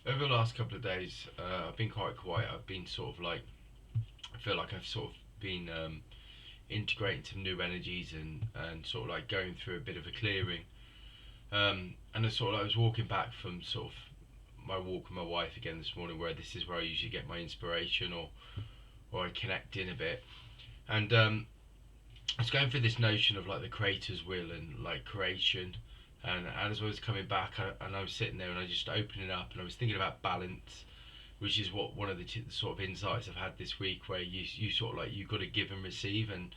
Over the last couple of days, I've been quite quiet. I've been sort of like, I feel like I've sort of been integrating some new energies and sort of like going through a bit of a clearing. And I sort of I was walking back from sort of my walk with my wife again this morning, where this is where I usually get my inspiration or I connect in a bit. And I was going through this notion of like the creator's will and like creation. And as I was coming back, and I was sitting there and I just opened it up and I was thinking about balance, which is what one of the sort of insights I've had this week, where you sort of like you've got to give and receive. And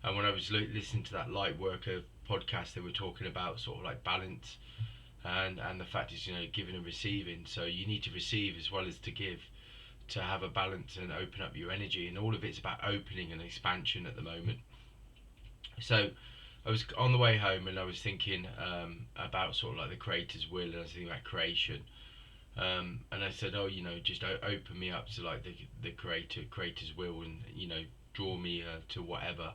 when I was listening to that light worker podcast, they were talking about sort of like balance, and the fact is, giving and receiving. So you need to receive as well as to give, to have a balance and open up your energy. And all of it's about opening and expansion at the moment. So I was on the way home and I was thinking about sort of like the creator's will, and I was thinking about creation. And I said, oh, just open me up to like the creator's will, and draw me to whatever.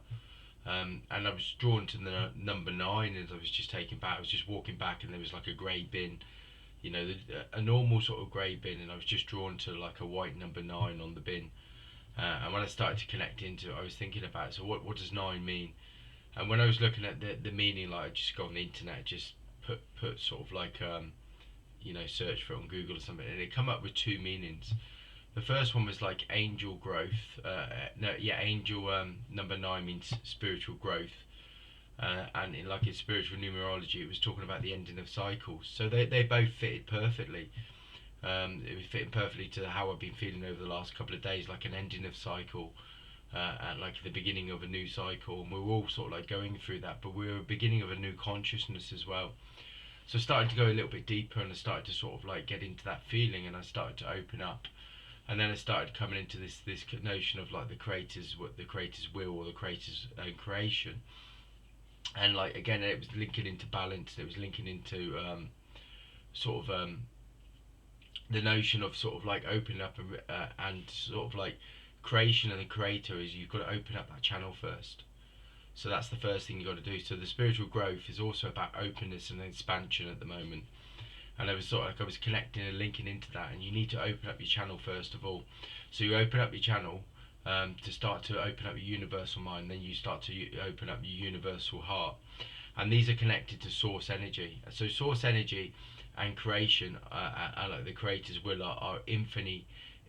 And I was drawn to the number nine, and I was just taken back. I was just walking back, and there was like a grey bin, a normal sort of grey bin, and I was just drawn to like a white number nine on the bin. And when I started to connect into it, I was thinking about, so what does nine mean? And when I was looking at the meaning, like I just go on the internet, just put sort of like search for it on Google or something, and it come up with two meanings. The first one was like angel growth. No, yeah, angel number nine means spiritual growth, and in spiritual numerology, it was talking about the ending of cycles. So they both fitted perfectly. It was fitting perfectly to how I've been feeling over the last couple of days, like an ending of cycle, and like the beginning of a new cycle. And we were all sort of like going through that, but we were beginning of a new consciousness as well. So I started to go a little bit deeper, and I started to sort of like get into that feeling, and I started to open up. And then I started coming into this notion of like the creator's will, or the creator's creation. And like again, it was linking into balance. It was linking into sort of the notion of sort of like opening up, and sort of like creation and the creator is, you've got to open up that channel first. So that's the first thing you've got to do. So the spiritual growth is also about openness and expansion at the moment. And I was sort of like I was connecting and linking into that, and you need to open up your channel first of all. So you open up your channel to start to open up your universal mind, then you start to open up your universal heart, and these are connected to source energy. So source energy and creation, like the creator's will, are infinite,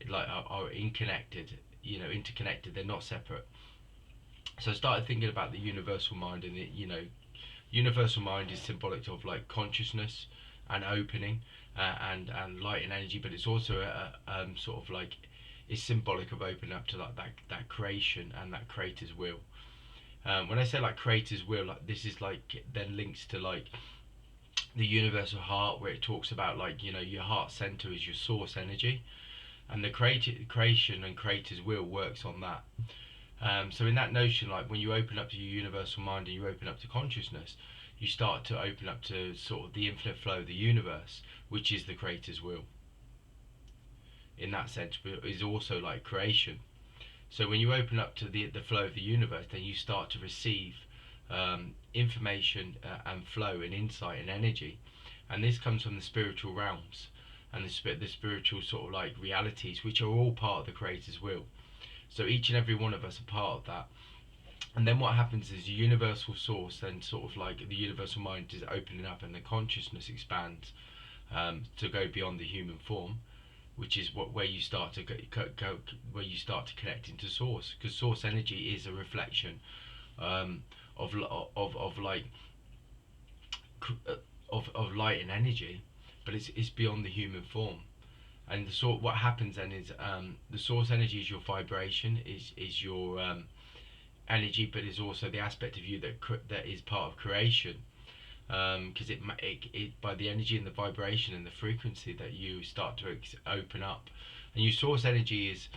like are interconnected. Interconnected. They're not separate. So I started thinking about the universal mind, and the universal mind is symbolic of like consciousness and opening, and light and energy, but it's also sort of like is symbolic of opening up to like that creation and that creator's will. When I say like creator's will, like this is like then links to like the universal heart, where it talks about like your heart center is your source energy, and the creation and creator's will works on that. So in that notion, like when you open up to your universal mind and you open up to consciousness, you start to open up to sort of the infinite flow of the universe, which is the creator's will. In that sense, but is also like creation. So when you open up to the flow of the universe, then you start to receive information and flow and insight and energy, and this comes from the spiritual realms and the spiritual sort of like realities, which are all part of the creator's will. So each and every one of us are part of that. And then what happens is the universal source, then sort of like the universal mind is opening up, and the consciousness expands to go beyond the human form, which is where you start to where you start to connect into source, because source energy is a reflection of like of light and energy, but it's beyond the human form. And what happens then is the source energy is your vibration, is your energy, but is also the aspect of you that is part of creation, because it by the energy and the vibration and the frequency that you start to open up. And your source energy is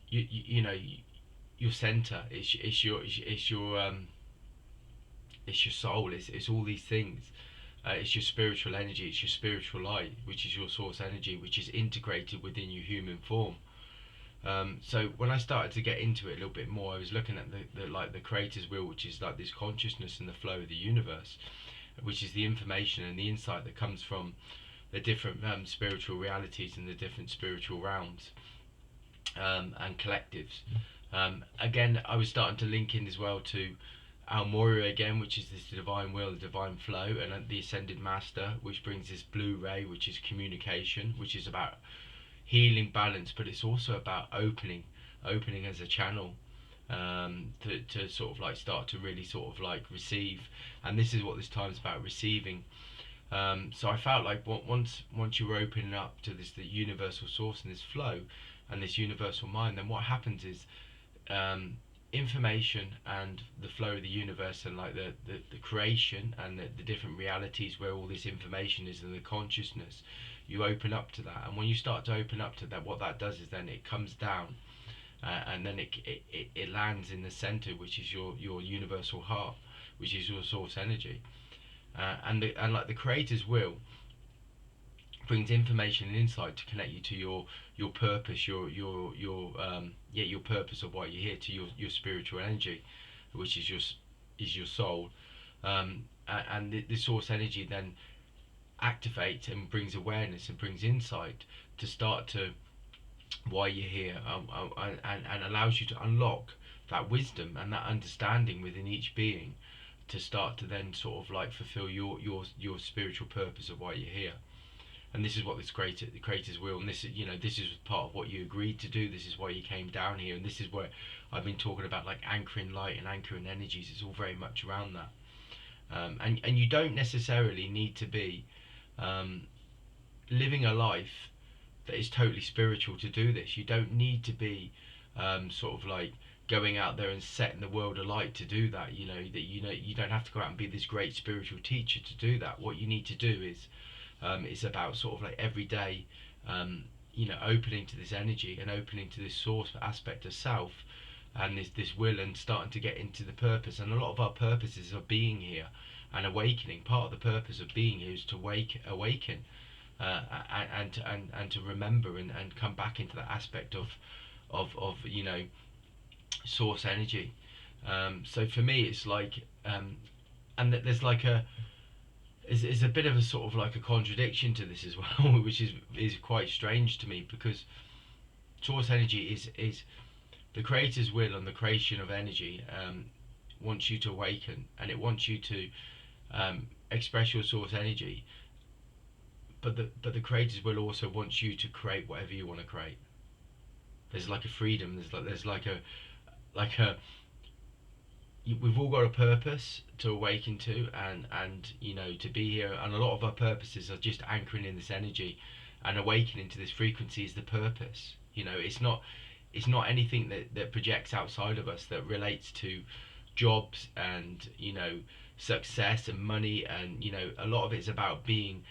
your center. It's your soul. It's all these things. It's your spiritual energy. It's your spiritual light, which is your source energy, which is integrated within your human form. So when I started to get into it a little bit more, I was looking at the creator's will, which is like this consciousness and the flow of the universe, which is the information and the insight that comes from the different spiritual realities and the different spiritual realms and collectives. Again, I was starting to link in as well to Al Moria again, which is this divine will, the divine flow, and the ascended master, which brings this blue ray, which is communication, which is about healing, balance, but it's also about opening as a channel, to sort of like start to really sort of like receive. And this is what this time's about, receiving. So I felt like once you were opening up to this, the universal source and this flow and this universal mind, then what happens is information and the flow of the universe and like the creation and the different realities where all this information is and the consciousness, you open up to that. And when you start to open up to that, what that does is then it comes down, and then it lands in the center, which is your universal heart, which is your source energy. And like the creator's will brings information and insight to connect you to your purpose, your purpose of why you're here, to your spiritual energy, which is your soul. And the source energy then activates and brings awareness and brings insight to start to why you're here, and allows you to unlock that wisdom and that understanding within each being to start to then sort of like fulfill your spiritual purpose of why you're here. And this is what the creator's will, and this is, this is part of what you agreed to do. This is why you came down here, and this is where I've been talking about like anchoring light and anchoring energies. It's all very much around that. And you don't necessarily need to be living a life that is totally spiritual to do this. You don't need to be sort of like going out there and setting the world alight to do that. You don't have to go out and be this great spiritual teacher to do that. What you need to do is it's about sort of like every day, opening to this energy and opening to this source aspect of self and this will, and starting to get into the purpose. And a lot of our purposes of being here and awakening, part of the purpose of being here is to awaken, and to remember and come back into that aspect of source energy. So for me it's like, and there's like is a bit of a sort of like a contradiction to this as well, which is quite strange to me, because source energy is the creator's will, and the creation of energy wants you to awaken, and it wants you to express your source energy, but the creator's will also wants you to create whatever you want to create. There's like a freedom, there's like a we've all got a purpose to awaken to, and to be here, and a lot of our purposes are just anchoring in this energy, and awakening to this frequency is the purpose. It's not anything that projects outside of us, that relates to jobs and success and money, and a lot of it's about being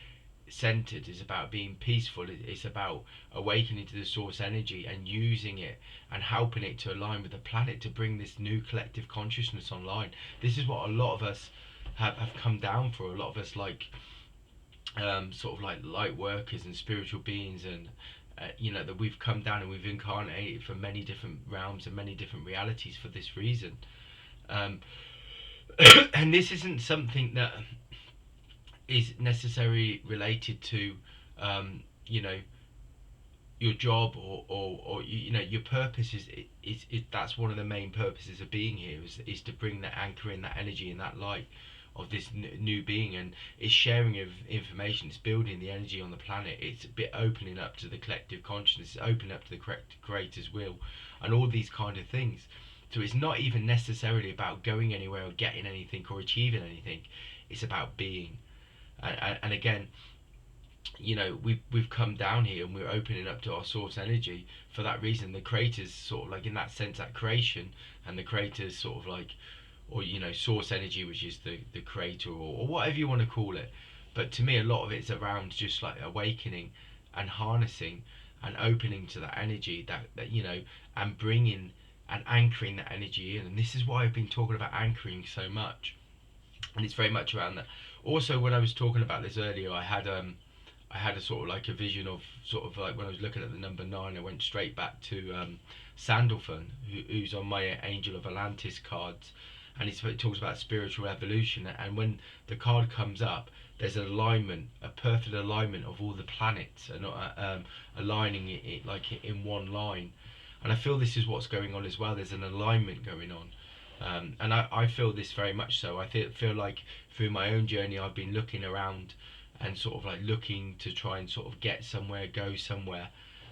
centered, is about being peaceful. It's about awakening to the source energy and using it and helping it to align with the planet to bring this new collective consciousness online. This is what a lot of us have come down for. A lot of us, like sort of like light workers and spiritual beings, and that we've come down and we've incarnated for many different realms and many different realities for this reason. And this isn't something that is necessarily related to your job or your purpose. Is that's one of the main purposes of being here, is to bring that anchor in, that energy and that light of this new being, and it's sharing of information, it's building the energy on the planet, it's a bit opening up to the collective consciousness, it's opening up to the creator's will, and all these kind of things. So it's not even necessarily about going anywhere or getting anything or achieving anything. It's about being. And again, we've come down here and we're opening up to our source energy for that reason. The creator's sort of like, in that sense, that creation, and the creator's sort of like, or source energy, which is the creator, or whatever you want to call it. But to me, a lot of it's around just like awakening and harnessing and opening to that energy, that and bringing and anchoring that energy in. And this is why I've been talking about anchoring so much, and it's very much around that. Also, when I was talking about this earlier, I had a sort of like a vision of sort of like, when I was looking at the number 9, I went straight back to Sandalphon, who's on my Angel of Atlantis cards, and it talks about spiritual evolution. And when the card comes up, there's an alignment, a perfect alignment of all the planets, and aligning it like in one line. And I feel this is what's going on as well. There's an alignment going on. And I feel this very much so. I feel like through my own journey, I've been looking around and sort of like looking to try and sort of get somewhere, go somewhere.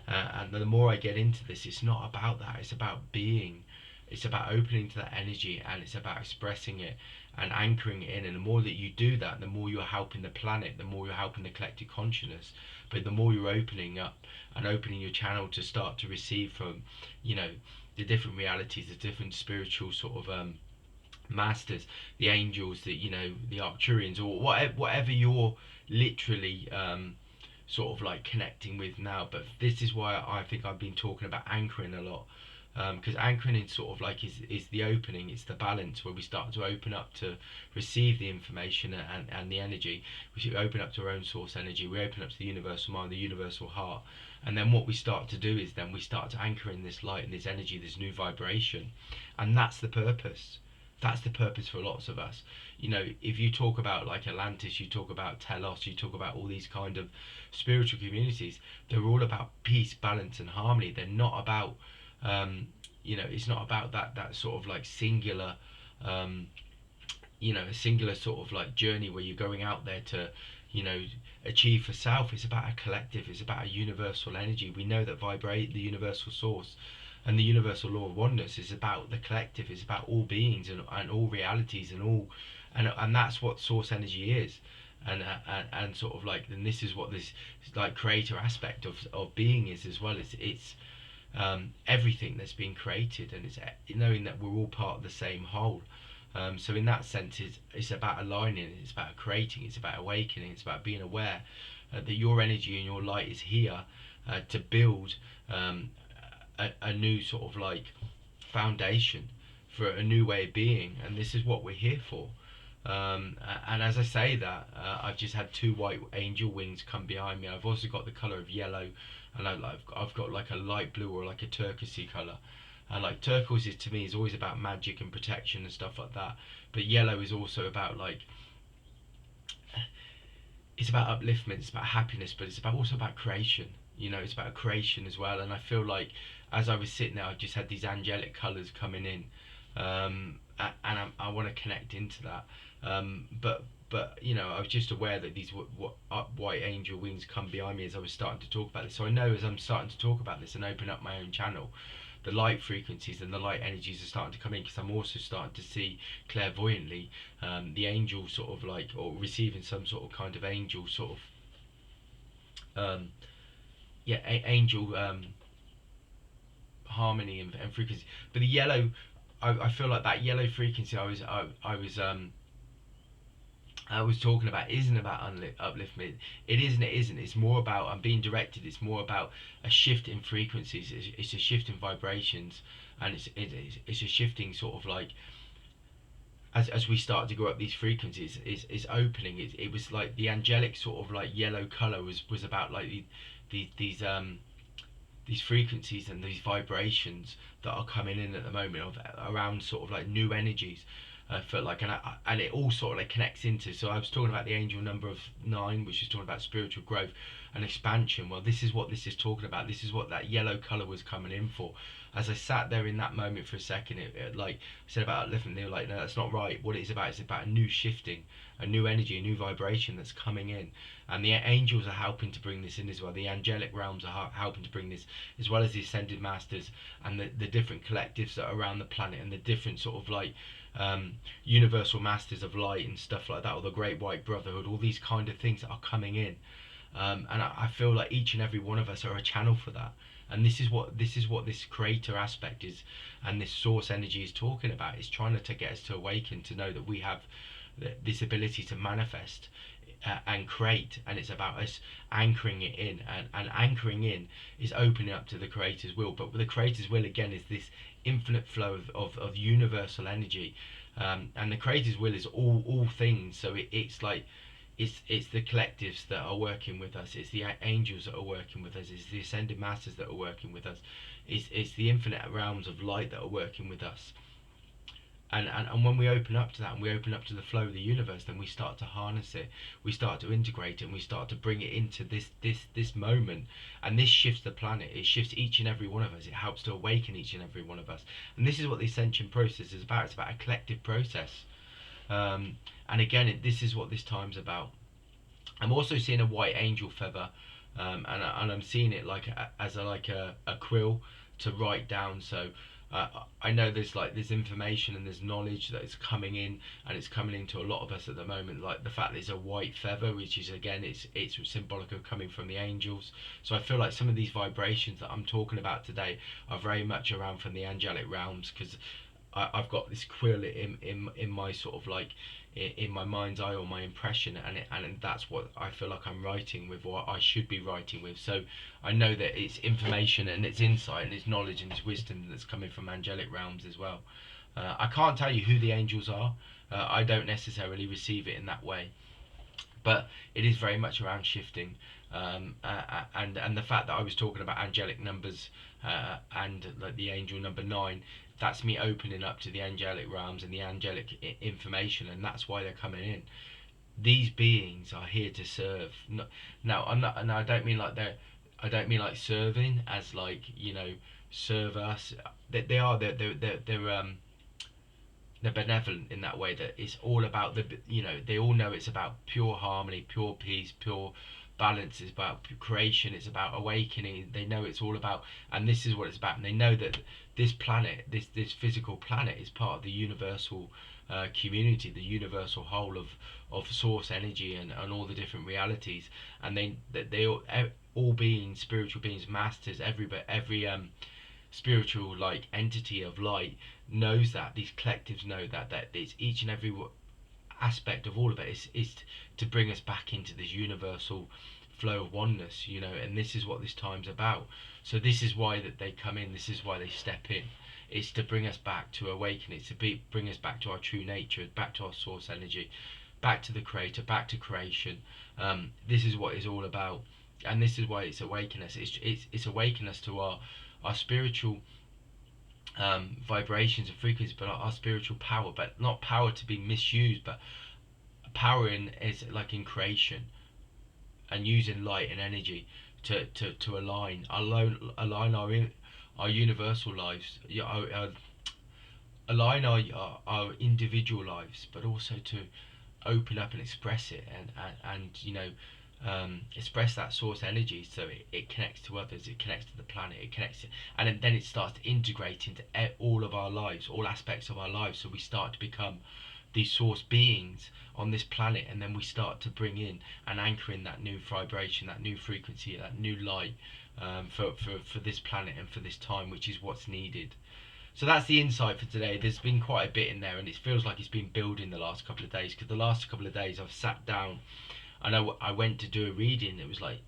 And the more I get into this, it's not about that. It's about being. It's about opening to that energy, and it's about expressing it and anchoring it in. And the more that you do that, the more you're helping the planet, the more you're helping the collective consciousness. But the more you're opening up and opening your channel to start to receive from, you know, the different realities, the different spiritual sort of masters, the angels, the Arcturians, or whatever you're literally sort of like connecting with now. But this is why I think I've been talking about anchoring a lot, because anchoring is sort of like is the opening, it's the balance where we start to open up to receive the information and the energy. We open up to our own source energy, we open up to the universal mind, the universal heart, and then what we start to do is then we start to anchor in this light and this energy, this new vibration. And that's the purpose. That's the purpose for lots of us. You know, if you talk about like Atlantis, you talk about Telos, you talk about all these kind of spiritual communities, they're all about peace, balance and harmony. They're not about it's not about that sort of like singular a singular sort of like journey where you're going out there to achieve for self. It's about a collective, it's about a universal energy. We know that vibrate the universal source and the universal law of oneness is about the collective, it's about all beings and all realities and all, and that's what source energy is. And sort of like, and this is what this like creator aspect of being is as well. It's everything that's been created, and it's knowing that we're all part of the same whole. So in that sense, it's about aligning, it's about creating, it's about awakening, it's about being aware that your energy and your light is here to build a new sort of like foundation for a new way of being, and this is what we're here for. And as I say that, I've just had two white angel wings come behind me. I've also got the colour of yellow, and I've got like a light blue or like a turquoisey colour. And like turquoise is, to me, is always about magic and protection and stuff like that. But yellow is also about like, it's about upliftment, it's about happiness, but it's also about creation. You know, it's about creation as well. And I feel like as I was sitting there, I just had these angelic colours coming in, and I want to connect into that. But you know, I was just aware that these white angel wings come behind me as I was starting to talk about this. So I know as I'm starting to talk about this and open up my own channel, the light frequencies and the light energies are starting to come in, because I'm also starting to see clairvoyantly the angel sort of like, or receiving some sort of kind of angel sort of angel harmony and frequency. But the yellow, I feel like that yellow frequency I was talking about isn't about upliftment. It isn't. It isn't. It's more about, I'm being directed. It's more about a shift in frequencies. It's a shift in vibrations, and it's a shifting sort of like, as we start to go up these frequencies, it's opening. It was like the angelic sort of like yellow color was about like these frequencies and these vibrations that are coming in at the moment of around sort of like new energies. For like, and it all sort of like connects into. So I was talking about the angel number of 9, which is talking about spiritual growth and expansion. Well, this is what this is talking about. This is what that yellow color was coming in for. As I sat there in that moment for a second, it like I said about upliftment, they were like, no, that's not right. What it's about a new shifting, a new energy, a new vibration that's coming in. And the angels are helping to bring this in as well. The angelic realms are helping to bring this, as well as the ascended masters and the different collectives that are around the planet, and the different sort of like universal masters of light and stuff like that, or the Great White Brotherhood, all these kind of things that are coming in. And I feel like each and every one of us are a channel for that. And this is what this creator aspect is, and this source energy is talking about. It's trying to get us to awaken, to know that we have this ability to manifest and create, and it's about us anchoring it in, and anchoring in is opening up to the creator's will. But the creator's will again is this infinite flow of universal energy, and the creator's will is all things. So it's like it's the collectives that are working with us, it's the angels that are working with us, it's the ascended masters that are working with us, it's the infinite realms of light that are working with us. And when we open up to that, and we open up to the flow of the universe, then we start to harness it, we start to integrate it, and we start to bring it into this moment. And this shifts the planet, it shifts each and every one of us, it helps to awaken each and every one of us. And this is what the ascension process is about. It's about a collective process. And again, this is what this time's about. I'm also seeing a white angel feather, and I'm seeing it like as a quill to write down. So I know there's information and there's knowledge that is coming in, and it's coming into a lot of us at the moment. Like the fact there's a white feather, which is again it's symbolic of coming from the angels. So I feel like some of these vibrations that I'm talking about today are very much around from the angelic realms, because I've got this quill in my sort of like in my mind's eye, or my impression, and that's what I feel like I'm writing with, or I should be writing with. So I know that it's information and it's insight and it's knowledge and it's wisdom that's coming from angelic realms as well. I can't tell you who the angels are. I don't necessarily receive it in that way, but it is very much around shifting. And the fact that I was talking about angelic numbers, and like the angel number 9, that's me opening up to the angelic realms and the angelic information, and that's why they're coming in. These beings are here to serve. Now, I'm not, and I don't mean like I don't mean like serving as like, serve us. They are they're benevolent in that way, that it's all about they all know it's about pure harmony, pure peace, pure balance. It's about creation, it's about awakening. They know it's all about, and this is what it's about. And they know that this planet, this physical planet, is part of the universal community, the universal whole of source energy, and all the different realities. And they all beings, spiritual beings, masters, every spiritual like entity of light knows that. These collectives know that it's each and every aspect of all of it is to bring us back into this universal flow of oneness, and this is what this time's about. So this is why that they come in, this is why they step in. It's to bring us back to awaken, it's to bring us back to our true nature, back to our source energy, back to the creator, back to creation. This is what it's all about, and this is why it's awaken us. It's awaken us to our spiritual vibrations and frequencies, but our spiritual power, but not power to be misused, but power is like in creation, and using light and energy to align our universal lives, align our individual lives, but also to open up and express it, and express that source energy, so it connects to others, it connects to the planet, it connects to, and then it starts to integrate into all of our lives, all aspects of our lives. So we start to become these source beings on this planet, and then we start to bring in and anchor in that new vibration, that new frequency, that new light, for this planet and for this time, which is what's needed. So that's the insight for today. There's been quite a bit in there, and it feels like it's been building the last couple of days, because the last couple of days I've sat down, and I went to do a reading, it was like,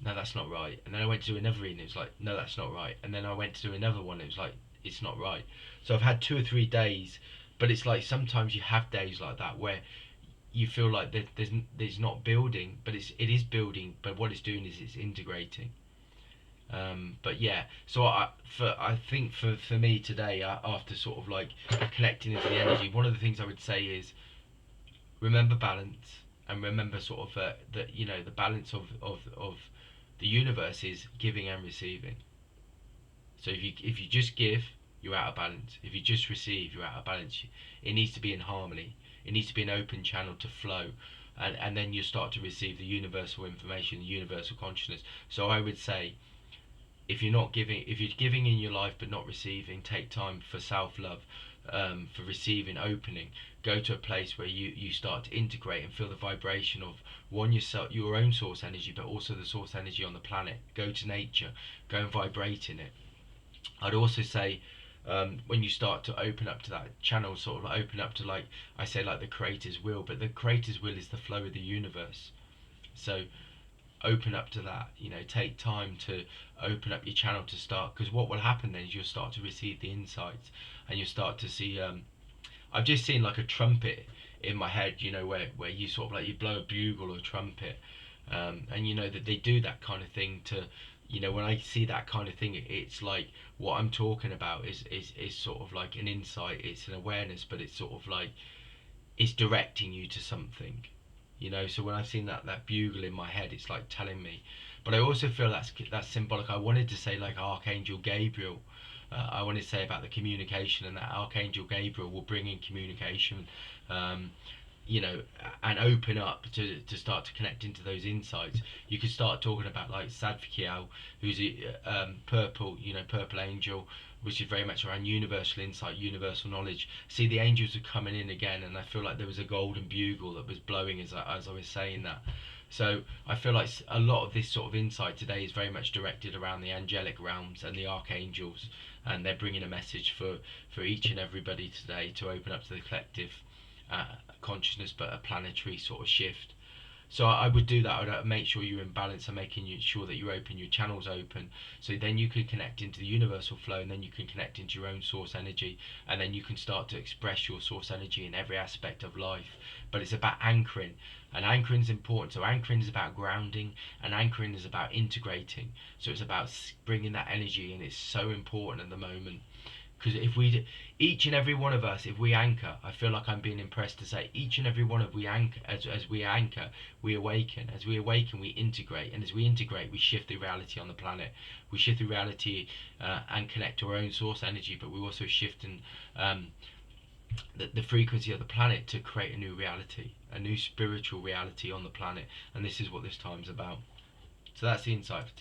no, that's not right. And then I went to do another reading, it was like, no, that's not right. And then I went to do another one, it was like, it's not right. So I've had 2 or 3 days, but it's like sometimes you have days like that where you feel like there's not building, but it is building. But what it's doing is it's integrating. But yeah, so I think for me today, after sort of like collecting into the energy, one of the things I would say is remember balance, and remember sort of that the balance of the universe is giving and receiving. So if you just give, you're out of balance. If you just receive, you're out of balance. It needs to be in harmony. It needs to be an open channel to flow, and then you start to receive the universal information, the universal consciousness. So I would say, if you're giving in your life but not receiving, take time for self-love, for receiving, opening. Go to a place where you start to integrate and feel the vibration of yourself, your own source energy, but also the source energy on the planet. Go to nature, go and vibrate in it. I'd also say, when you start to open up to that channel, sort of open up to, like I say, like the creator's will, but the creator's will is the flow of the universe. So open up to that, take time to open up your channel to start, because what will happen then is you'll start to receive the insights, and you'll start to see, I've just seen like a trumpet in my head, where you sort of like you blow a bugle or a trumpet, and that they do that kind of thing You know, when I see that kind of thing, it's like what I'm talking about is sort of like an insight, it's an awareness, but it's sort of like it's directing you to something. You know, so when I've seen that bugle in my head, it's like telling me. But I also feel that's symbolic. I wanted to say like Archangel Gabriel. I wanted to say about the communication, and that Archangel Gabriel will bring in communication. Um, you know, and open up to start to connect into those insights. You could start talking about like Sadkiel, who's a purple, you know, purple angel, which is very much around universal insight, universal knowledge. See, the angels are coming in again, and I feel like there was a golden bugle that was blowing as I was saying that. So I feel like a lot of this sort of insight today is very much directed around the angelic realms and the archangels, and they're bringing a message for each and everybody today to open up to the collective consciousness, but a planetary sort of shift. So I would do that. I would make sure you're in balance and making sure that you open your channels open, so then you can connect into the universal flow, and then you can connect into your own source energy, and then you can start to express your source energy in every aspect of life. But it's about anchoring, and anchoring is important. So anchoring is about grounding, and anchoring is about integrating. So it's about bringing that energy, and it's so important at the moment. Because if we, each and every one of us, if we anchor, I feel like I'm being impressed to say, each and every one of we anchor, as we anchor, we awaken. As we awaken, we integrate, and as we integrate, we shift the reality on the planet. We shift the reality and connect to our own source energy, but we also shift the frequency of the planet to create a new reality, a new spiritual reality on the planet. And this is what this time's about. So that's the insight for today.